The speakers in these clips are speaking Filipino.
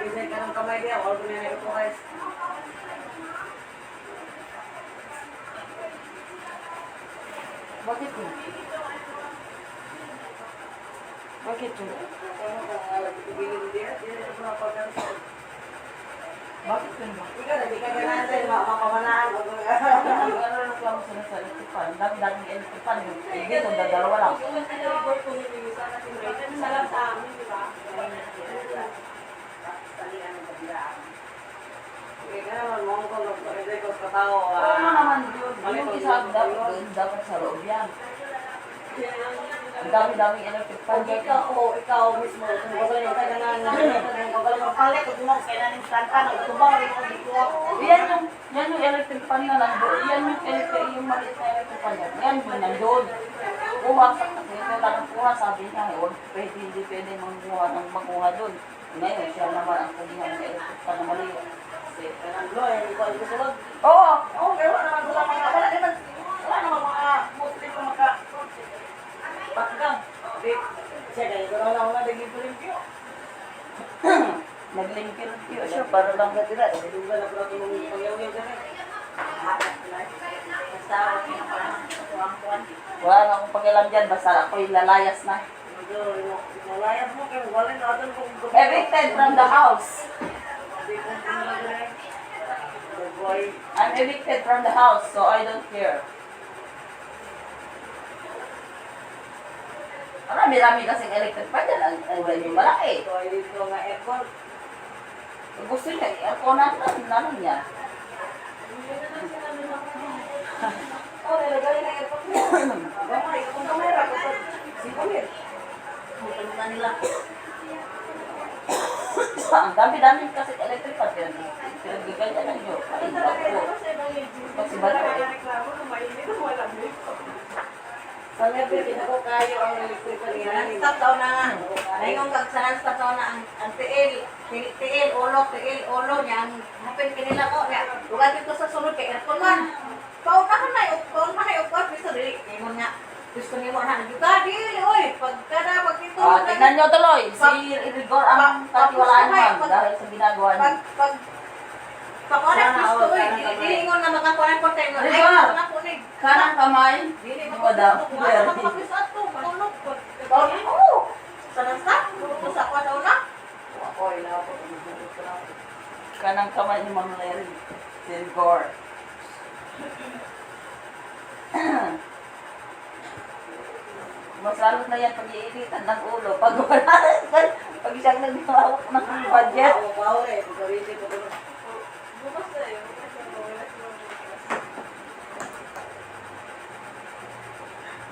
Bisa ka ng kamay niya, wala ko na yung guys. Bakit po? Bakit po? Bakit po ba? Ikaw, hindi ka ganahan sa'yo, makapamanaan. Ano reklamo sila sa electripan? Dami-daming electripan. Hindi, kung dalawa lang. Salam sa amin, di ba? Oo naman yun. Yung isa dapat sa loob yan. Ang dami-daming electric fan. Ikaw mismo, kung magaling yung kailangan kung magaling yung palit, kung mo, kailangan yung stanta, nagtubang, rin ko dito. Yan yung electric fan na nandun. Yan yung maliit na electric fan yan. Yan yung nandun. Kuha sa kasi kailangan kuha, sabi niya, hindi pwede magkuha dun. Ngayon, siya naman ang kulihan ng electric fan na maliit. Kasi, kailangan lo, hindi ko alam sunod. Oo! Oo, pero wala naman sila mga, wala naman mga muslim na maka, bakgang. Siya, ganito lang ako na, naging palimpyo. Naglimpyo siya para lang gatira. Kasi duga na pala itong pangyaw-yaw dyan eh. Basta, okay na pala. Kuwang-kuwang. Wala na akong pakialam dyan, basta ako'y lalayas na. Malayas mo, kaya wala na natin kung Evicted from the house. boy. I'm evicted from the house, so I don't care. Marami-rami kasing electric pa dyan. Ang yung malaki. Ito ay dito nga aircon. Gusto niya, i-aircon natin niya. Oh, nilagay na aircon mo. Gamay, kung kamera, kung sipamit. Tulungan nila. Ang dami-dami kasi electric pa dyan. Pinagbigalyan lang yun. Ay, ako. Kasi ba ito? Sa never, ako kayo ang electrical yan. Stop daw na nga. Ngayon kagsanan stop daw na ang tiil, ulo niya. Ang hapin kanila ko. Lugar dito sa sunod kay aircon man. Paunahan na yung upwat. Bisa dili. Ngayon nga. Gusto niyo na. Juga, dili. Oy, pagkada, pagkito. Tignan nyo tuloy. Si Rigor ang katiwalaan mo dahil sa ginagawa niya. Pag-connect gusto dilingon na makakuha ko tayo. Ay, Rigor! na kunig. Kanang kamay. Dili mo Madam. makapagpisa to. Tulog. Oo. Sa nasa? Tulog sa kwa daw na? Ako, ilaw ko. Kanang kamay ni Ma'am Larry. Si Rigor. Mas lalo na yan pag-iinitan ng ulo. Pag wala, pag siyang naghawak ng budget. Ako, bawal eh. Pagkawisi ko doon. Bukas na yun.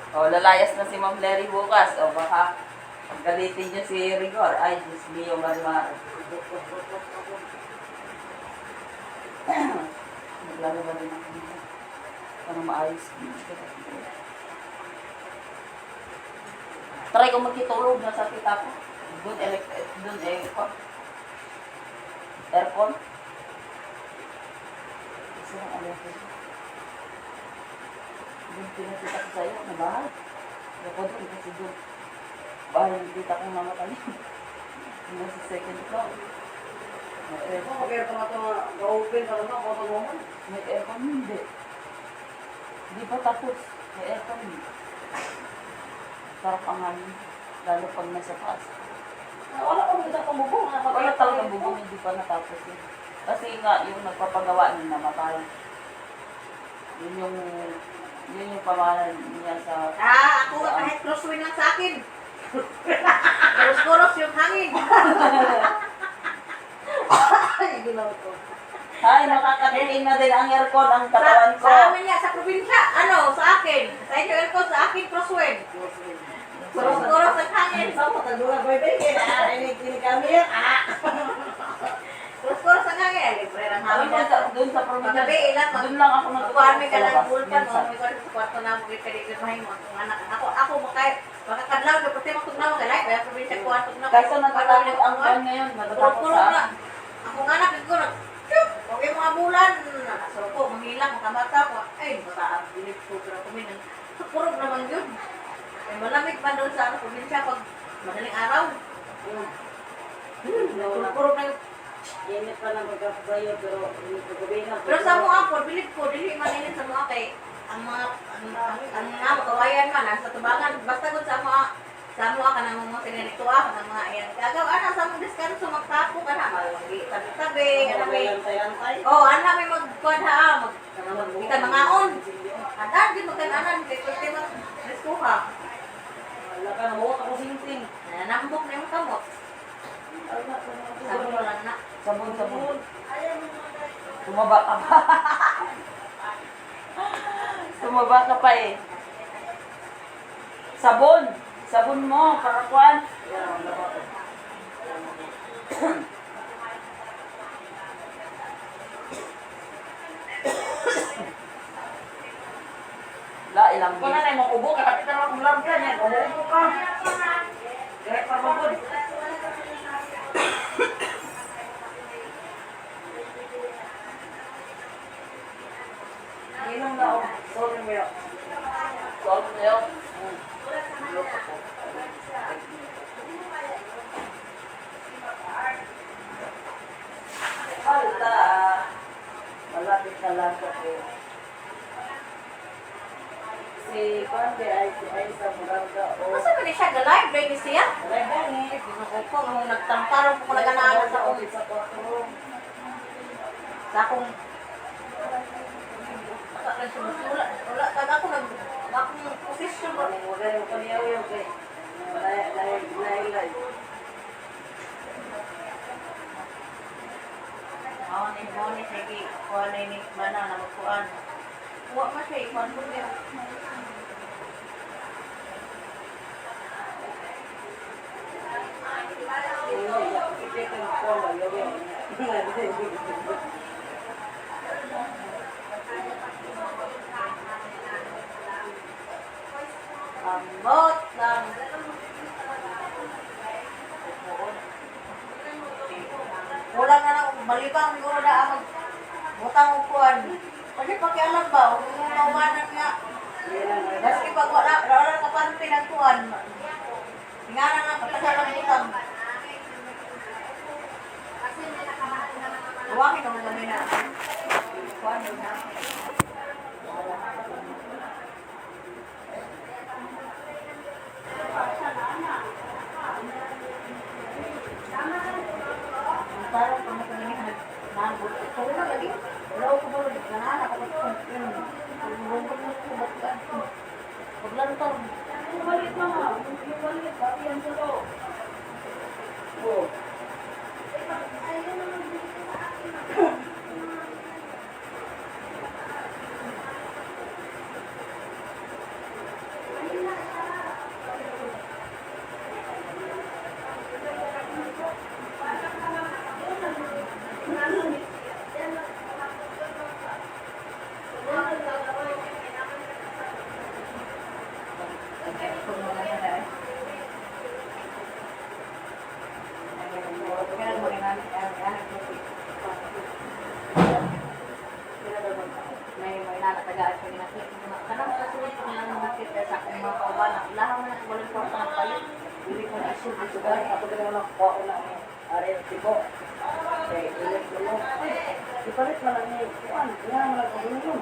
O, lalayas na si Ma'am Larry bukas. O, baka galitin niya si Rigor. Ay, Diyos mio, Marimar. Naglaro ba rin ako dito? Para maayos. Try ko magkitulog na sa kita ko. Doon aircon. Aircon. Kasi ang aircon. Doon pinakita ko sa'yo na bahay. Ako doon kasi doon. Bahay yung kita kong namatay. Nasa second floor. May aircon. Ako, kaya pa ito ga-open pa naman. Ako, tulungan. May aircon hindi. Hindi pa tapos. May aircon hindi. Sarap ang hangin. Lalo pag nasa taas. Wala akong isang pamubong. Wala talagang bubong, hindi pa natapos yun. Kasi nga, yung nagpapagawa nun namatay. Yun yung pamahalan niya sa... Ako kahit crosswind lang sa akin. Kuros-kuros yung hangin. Ay, ginawa ko. Ay, nakakatiting na din ang aircon, ang katawan ko. Sa amin niya, sa probinsya, sa akin. Sa inyo aircon, sa akin crosswind. Kuros-kuros ang hangin. Sa patagura, baby. Ini kami yan. Kuros-kuros ang hangin. Libre lang hangin na. Doon sa probinsya. Paggabi, ilan. Doon lang ako Magkuhan ka ng bulpan mo. minsan. May kuhan sa kwarto na mo. Kita-dikit mahin mo. Ako makakadlaw. Dapat magtugnaw. Galay. Kaya probinsya kuhan tugnaw. Kaysa natatakot ang pan ngayon, natatakot Puro-puro sa na. akin. Ako nga na, ko na, huwag yung mga bulan. Nakasaro ko, manghilang, makamata ko. Ay, baka bilip ko, pero kuminan. Purog naman yun. Ay, malamig pa doon sa probinsya pag madaling araw. Purog na Init pa na magkabayo, pero init ko gabi na. Pero sa mga po, bilib ko, dili maninit sa mga kay ang mga mga kawayan man nasa tubangan basta gud sa mga ka nang mga sinirito ka ng mga ayan gagaw ana sa mga diskanso magtapo ka na malagi tabi-tabi ana may ana may magkuan ha kita mga on ana di magkananan kay pwede mag diskuha Wala ka na huwag ako sinting. nambok na yung kamot sabon lang na Sabon. Tumaba ka pa. Tumaba ka pa eh. Sabon mo, para kuan. La, ilang Kung na yung makubo ka, kapit na akong larga niya. Makubo ka. Direct pa mabod. Inom na ako. Sorry mo yun. Salt milk. Alta. Malapit na lang ako. Si Conde ay sa Muranga o... Masa ba ni siya ga-live baby siya? Gani. Ako nung nagtamparo ko naganaan sa ulit Sa kwarto. sa akong wala tag ako nag akong posisyon ba Wala yung kaniyaw-yaw kay. Lailay. Mao ni sige kuan ni mana na magkuan. Wa man siya kuan ko niya. Ambot lang. Wala na lang malibang siguro na ang butang upuan. Kasi pakialam ba, kung naumanan nga. Maski pag wala ka pa pinagkuhan. Tingnan lang, patagal ang butang. Huwagin naman kami na. Kuhan mo na. Parang kung kami nabot. Kung na lagi, wala ko ba lagi. Nanana ko ba yun. Lumubog mo ko ba ka. Paglantong. Balik na nga. Balik. Pati yan sa to. Oh. May nalatagaan ko nila. Kanang kasunod ko nilang makita sa akong mga kaubanan. Lahat mo na walang portang palit. Hindi ko na isip dito Sudah ako din naman ako na ni Ariel Tibo. Okay, ulit mo. Ipalit man lang ni Juan. Kaya man lang ko yun.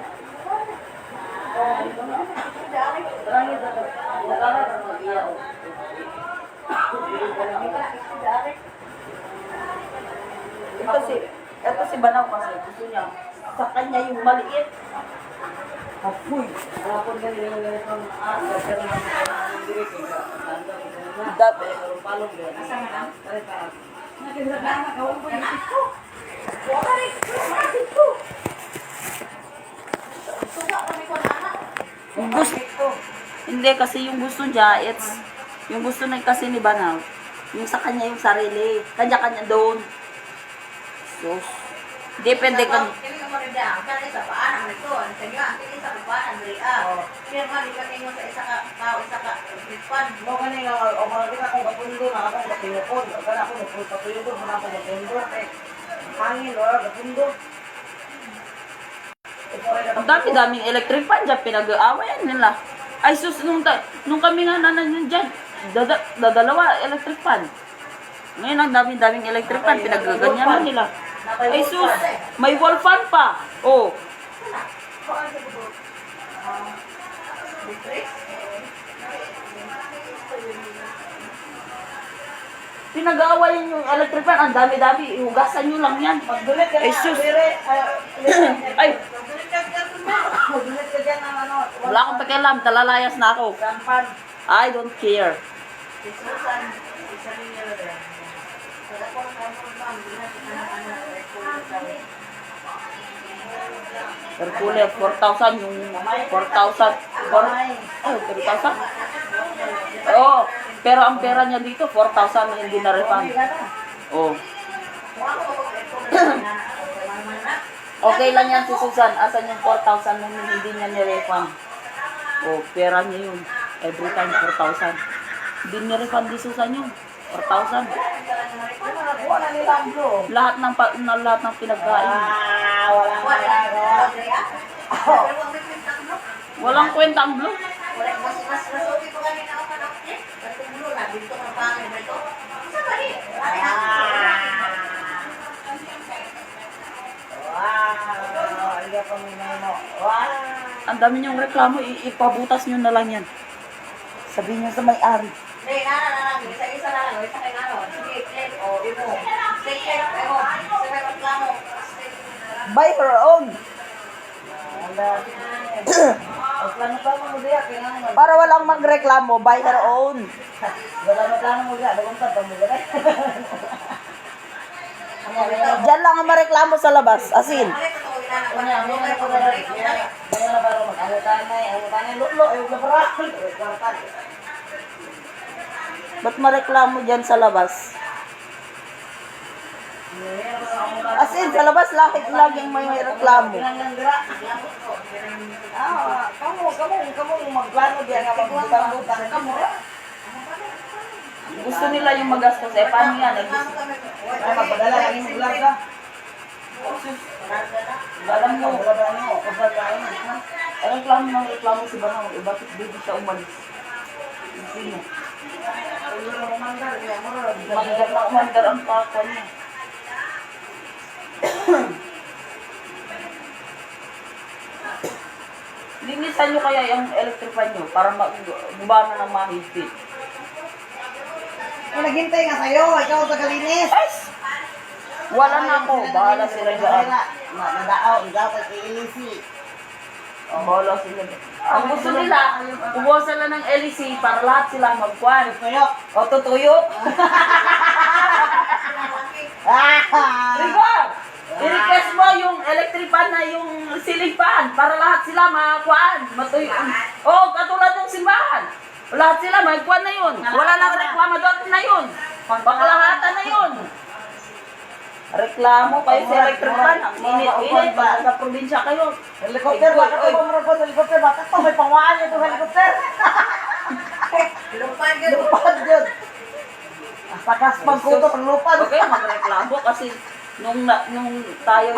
Terang itu negara dan dia. Ito si Banaw kasi gusto niya. Sa kanya yung maliit. Apoy. Ako ganyan yung ganito ang asa pero ang diri kaya Dapat. palong dia. Asa nga lang? Nakikita ka ko yung ito. Suga kami ko na anak. Yung gusto, hindi kasi yung gusto niya, yung gusto na kasi ni Banaw, yung sa kanya yung sarili, kanya-kanya doon. Sus. Depende kung, Kini ka marida. Kani sa paan ang ito. Ang kanya, kini sa paan ang ria. Kaya mali ka ninyo sa isa ka tao, isa ka pan. Mo gani nga o mga kita ko gapundo na ako gapuyod. Agad ako gapuyod mo na ako gapundo kay hangin or gapundo. ang dami-daming electric fan dyan, pinag-aawayan nila. Ay sus, nung kami nga nanan yun dyan, dadalawa electric fan. Ngayon ang daming electric fan, pinagaganyanan nila. Ay sus, may wall fan pa. Oh, pinag-aawayan yung electric fan, ang dami-dami, ihugasan nyo lang yan. Magdulit ka Ay, na, sus. Rere. Ay, Magdulit ka dyan ng ano. wala akong pakialam, talalayas na ako. Sampan. I don't care. Si Susan, isa rin yun. Wala ko ang kamon, ma'am. Hindi na kita na ano, Hercules, 4,000 yung 4,000. 3,000? Oo, pero ang pera niya dito, 4,000 na hindi na-refund. Oh. Okay lang yan si Susan. Asan yung 4,000 na hindi niya ni-refund? Oh, pera niya yun. Every time 4,000. Hindi ni-refund di Susan yun. 4,000. Wala nila ang blue. Lahat ng pinagkain. Wala magagawa. Walang kwenta ang blue. Mas okay po kami na ako na katunglo na dito ang pangin na ito. Sa mali. Wow. Hindi ko minano. Wow. Ang dami niyong reklamo, ipabutas niyo na lang yan. Sabihin niyo sa may-ari. Hindi, lang. Isa-isa na lang. Isa kay ano. Sige, click. O, imo. Click, click. Imo. Sa may reklamo. By her own. Plano pa mo diya kailangan. Para walang magreklamo, by her own. Plano mo diya, dagong pa mo diya. Diyan lang ang mareklamo sa labas. Asin. Ano ito ko ginanap? Kunya, mo na ko na rin. Kaya na baro mag-alutanay, lulo, ay labra. Ba't mareklamo dyan sa labas? Asin, sa labas laging may reklamo. Kamu magplano diya nga magbutang-butang kamu. Gusto nila yung magastos. Eh, paano yan? Eh, Ay magpadala kami maglag ka. alam mo, Pagpagkain. reklamo si Banang. Eh, bakit baby siya umalis? Sino? Mandar ang papa niya. Linisan nyo kaya yung electric fan nyo para gumana ng mahigpit. Naghintay nga sa'yo, ikaw ang tagalinis. Wala na ako. Bahala sila dyan. Nadaaw, ikaw kay ilisi. Bahala sila dyan. Ang gusto nila, ubuwasan lang ng LEC para lahat sila magkwan. Tuyok. O tutuyok. Rigo! I-request mo yung electric fan na yung ceiling fan para lahat sila makakuan. Oh, katulad ng simbahan. Lahat sila magkuan na yun. Wala nang reklamador na yun. Pakalahatan na yun. Reklamo kayo sa electric fan. Ang init-init. Baka sa probinsya kayo. Helikopter, bakit ito mo sa helikopter? Bakit ito? May pangwaan ito helikopter. Lumpan yun. Lupad yun. Takas pagkuto, pang lupad. Okay, magreklamo kasi nung tayo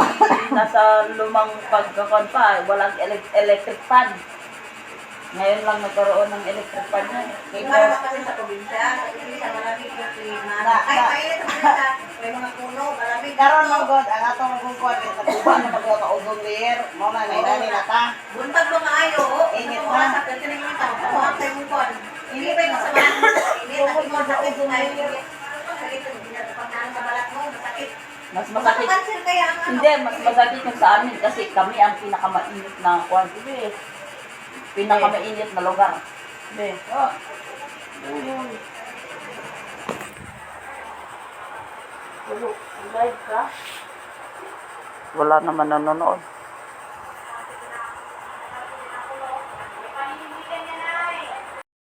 nasa lumang pagkakuan pa, walang electric fan. Ngayon lang nagkaroon ng electric fan na. Para kasi sa probinsya, sa malamig yung klima. Ay, mainit ang probinsya. May mga puno, malamig. Karon man god, ang atong magkukuha sa tuban na magkakaugong liyer, mo na nainani na ta. Buntag mo maayo, Init ito na. mga sa pagkakalimitan. Ito ang tayo mong kon. Hindi ba yung masama? Init, at imo sa ugo na yun. Sakit, pagkaan sa balat mo, masakit. Mas masakit. Cancer kaya ang ano. Hindi, mas masakit yung sa amin kasi kami ang pinakamainit na kuwan. Pinakamainit na lugar. Be. Wala naman nanonood.